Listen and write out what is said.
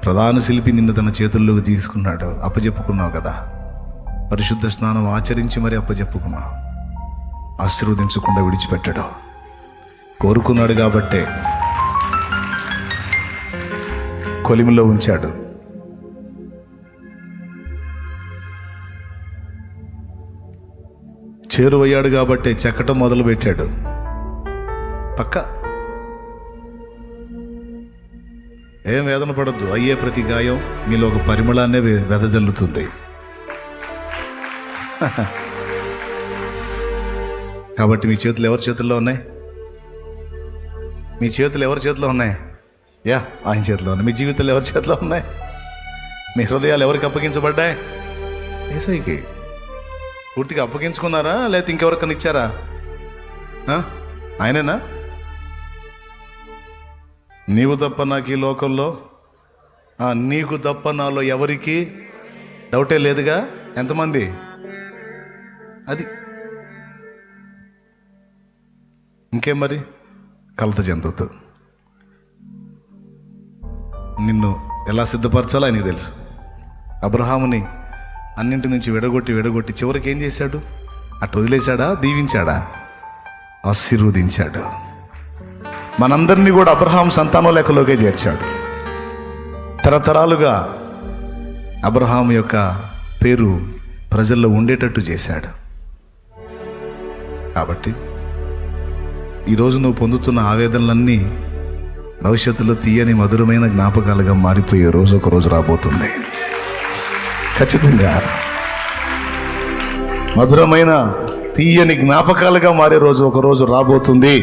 ప్రధాన శిల్పి నిన్ను తన చేతుల్లోకి తీసుకున్నాడు. అప్పచెప్పుకున్నావు కదా, పరిశుద్ధ స్నానం ఆచరించి మరి అప్పచెప్పుకున్నావు. ఆశీర్వదించకుండా విడిచిపెట్టాడు. కోరుకున్నాడు కాబట్టే కొలిమిలో ఉంచాడు. చేరువయ్యాడు కాబట్టే చెక్కటం మొదలు పెట్టాడు. పక్క ఏం వేదన పడద్దు. అయ్యే ప్రతి గాయం మీలో ఒక పరిమళాన్నే వెదజల్లుతుంది. కాబట్టి మీ చేతులు ఎవరి చేతుల్లో ఉన్నాయి? మీ చేతులు ఎవరి చేతిలో ఉన్నాయి? ఆయన చేతిలో ఉన్నాయి. మీ జీవితాలు ఎవరి చేతిలో ఉన్నాయి? మీ హృదయాలు ఎవరికి అప్పగించబడ్డాయి? యేసయ్యకి. పూర్తిగా అప్పగించుకున్నారా లేకపోతే ఇంకెవరికన్నా ఇచ్చారా? ఆయనేనా? నీవు తప్ప నాకు ఈ లోకంలో, నీకు తప్ప నాలో ఎవరికి డౌటే లేదుగా. ఎంతమంది? అది ఇంకేం మరి కలత చెందొద్దు. నిన్ను ఎలా సిద్ధపరచాలో ఆయనకు తెలుసు. అబ్రహాముని అన్నింటి నుంచి విడగొట్టి చివరికి ఏం చేశాడు? అటు వదిలేశాడా? దీవించాడా? ఆశీర్వదించాడు. మనందరినీ కూడా అబ్రహాం సంతానం లెక్కలోకే చేర్చాడు. తరతరాలుగా అబ్రహాం యొక్క పేరు ప్రజల్లో ఉండేటట్టు చేశాడు. కాబట్టి ఈరోజు నువ్వు పొందుతున్న ఆవేదనలన్నీ భవిష్యత్తులో తీయని మధురమైన జ్ఞాపకాలుగా మారిపోయే రోజు ఒక రోజు రాబోతుంది. ఖచ్చితంగా మధురమైన తీయని జ్ఞాపకాలుగా మారే రోజు ఒక రోజు రాబోతుంది.